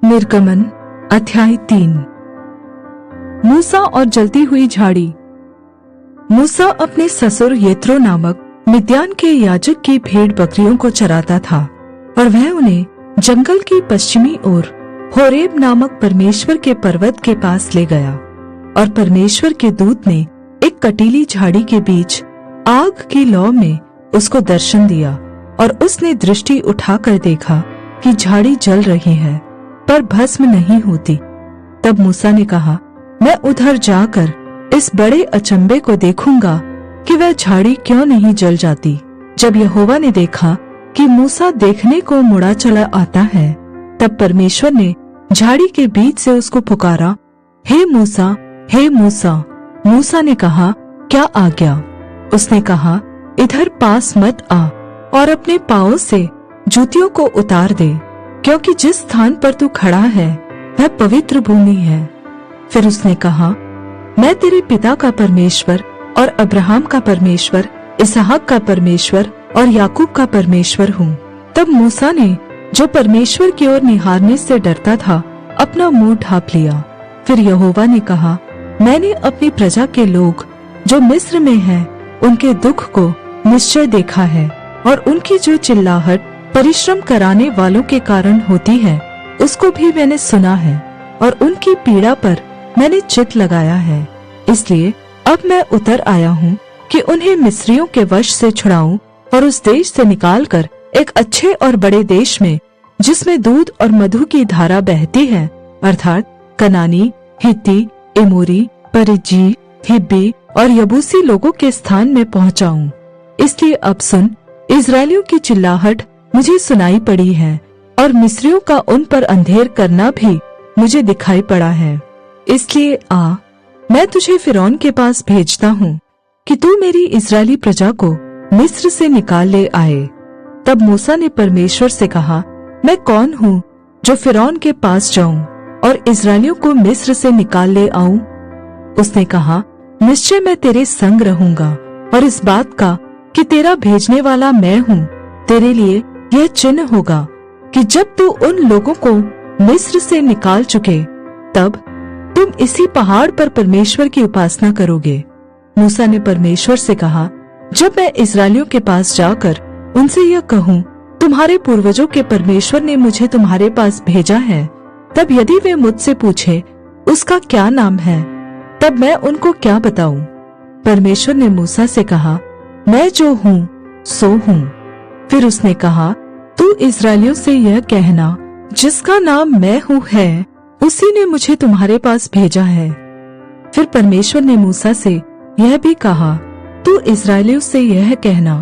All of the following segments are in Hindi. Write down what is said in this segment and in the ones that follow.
निर्गमन अध्याय 3। मूसा और जलती हुई झाड़ी। मूसा अपने ससुर यित्रो नामक मिद्यान के याजक की भेड़ बकरियों को चराता था और वह उन्हें जंगल की पश्चिमी ओर होरेब नामक परमेश्वर के पर्वत के पास ले गया। और परमेश्वर के दूत ने एक कटीली झाड़ी के बीच आग की लौ में उसको दर्शन दिया और उसने दृष्टि उठाकर देखा कि झाड़ी जल रही है पर भस्म नहीं होती। तब मूसा ने कहा, मैं उधर जाकर इस बड़े अचंभे को देखूंगा कि वह झाड़ी क्यों नहीं जल जाती। जब यहोवा ने देखा कि मूसा देखने को मुड़ा चला आता है, तब परमेश्वर ने झाड़ी के बीच से उसको पुकारा, हे मूसा, हे मूसा। मूसा ने कहा, क्या आज्ञा? उसने कहा, इधर पास मत आ और अपने पांवों से जूतियों को उतार दे, क्योंकि जिस स्थान पर तू खड़ा है वह पवित्र भूमि है। फिर उसने कहा, मैं तेरे पिता का परमेश्वर और अब्राहम का परमेश्वर, इसहाक का परमेश्वर और याकूब का परमेश्वर हूँ। तब मूसा ने, जो परमेश्वर की ओर निहारने से डरता था, अपना मुंह ढांप लिया। फिर यहोवा ने कहा, मैंने अपनी प्रजा के लोग जो मिस्र में हैं, उनके दुख को निश्चय देखा है और उनकी जो चिल्लाहट परिश्रम कराने वालों के कारण होती है, उसको भी मैंने सुना है और उनकी पीड़ा पर मैंने चित्त लगाया है। इसलिए अब मैं उतर आया हूँ कि उन्हें मिस्रियों के वश से छुड़ाऊं और उस देश से निकालकर एक अच्छे और बड़े देश में, जिसमें दूध और मधु की धारा बहती है, अर्थात कनानी, हित्ती, एमोरी, परिज्जी, हिब्बी और यबूसी लोगों के स्थान में पहुँचाऊं। इसलिए अब सुन, इस्राएलियों की चिल्लाहट मुझे सुनाई पड़ी है और मिस्रियों का उन पर अंधेर करना भी मुझे दिखाई पड़ा है। इसलिए आ, मैं तुझे फिरौन के पास भेजता हूँ कि तू मेरी इस्राएली प्रजा को मिस्र से निकाल ले आए। तब मूसा ने परमेश्वर से कहा, मैं कौन हूँ जो फिरौन के पास जाऊं और इस्राएलियों को मिस्र से निकाल ले आऊं? उसने कहा, निश्चय मैं तेरे संग रहूंगा और इस बात का कि तेरा भेजने वाला मैं हूँ तेरे लिए यह चिन्ह होगा कि जब तू उन लोगों को मिस्र से निकाल चुके, तब तुम इसी पहाड़ पर परमेश्वर की उपासना करोगे। मूसा ने परमेश्वर से कहा, जब मैं इस्राएलियों के पास जाकर उनसे यह कहूँ, तुम्हारे पूर्वजों के परमेश्वर ने मुझे तुम्हारे पास भेजा है, तब यदि वे मुझसे पूछे उसका क्या नाम है, तब मैं उनको क्या बताऊं? परमेश्वर ने मूसा से कहा, मैं जो हूँ सो हूँ। फिर उसने कहा, तू इस्राएलियों से यह कहना, जिसका नाम मैं हूँ है, उसी ने मुझे तुम्हारे पास भेजा है। फिर परमेश्वर ने मूसा से यह भी कहा, तू इस्राएलियों से यह कहना,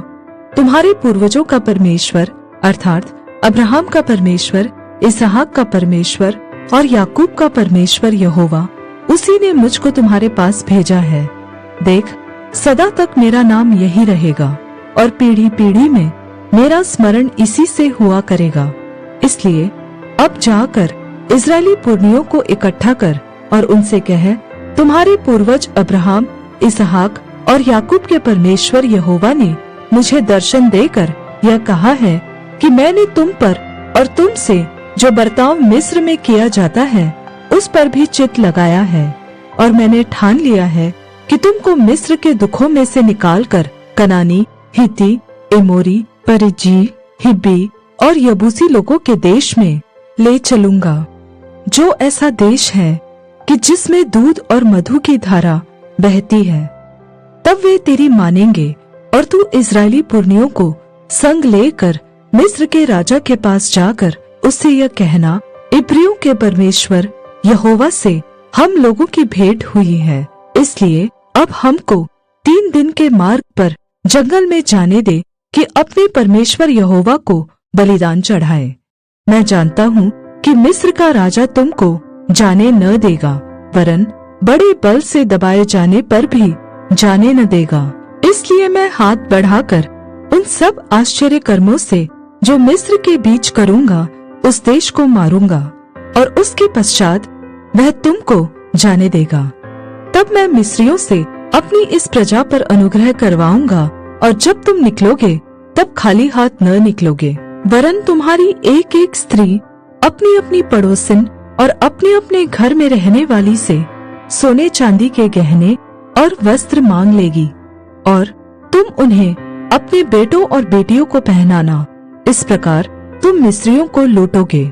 तुम्हारे पूर्वजों का परमेश्वर अर्थात अब्राहम का परमेश्वर, इसहाक का परमेश्वर और याकूब का परमेश्वर यहोवा, उसी ने मुझको तुम्हारे पास भेजा है। देख, सदा तक मेरा नाम यही रहेगा और पीढ़ी पीढ़ी में मेरा स्मरण इसी से हुआ करेगा। इसलिए अब जाकर इस्राएली पुरनियों को इकट्ठा कर और उनसे कह, तुम्हारे पूर्वज अब्राहम, इसहाक और याकूब के परमेश्वर यहोवा ने मुझे दर्शन देकर यह कहा है कि मैंने तुम पर और तुमसे जो बर्ताव मिस्र में किया जाता है, उस पर भी चित्त लगाया है। और मैंने ठान लिया है कि तुमको मिस्र के दुखों में से निकालकर कनानी, हित्ती, एमोरी, परिज्जी, हिब्बी और यबूसी लोगों के देश में ले चलूंगा, जो ऐसा देश है कि जिसमें दूध और मधु की धारा बहती है। तब वे तेरी मानेंगे और तू इस्राएली पुरनियों को संग लेकर मिस्र के राजा के पास जाकर उससे यह कहना, इब्रियों के परमेश्वर यहोवा से हम लोगों की भेंट हुई है, इसलिए अब हमको 3 दिन के मार्ग पर जंगल में जाने दे कि अपने परमेश्वर यहोवा को बलिदान चढ़ाए। मैं जानता हूँ कि मिस्र का राजा तुमको जाने न देगा, वरन बड़े बल से दबाए जाने पर भी जाने न देगा। इसलिए मैं हाथ बढ़ाकर उन सब आश्चर्य कर्मों से जो मिस्र के बीच करूँगा, उस देश को मारूंगा और उसके पश्चात वह तुमको जाने देगा। तब मैं मिस्रियों से अपनी इस प्रजा पर अनुग्रह करवाऊंगा और जब तुम निकलोगे तब खाली हाथ न निकलोगे, वरन तुम्हारी एक एक स्त्री अपनी अपनी पड़ोसिन और अपने अपने घर में रहने वाली से सोने चांदी के गहने और वस्त्र मांग लेगी, और तुम उन्हें अपने बेटों और बेटियों को पहनाना। इस प्रकार तुम मिस्रियों को लूटोगे।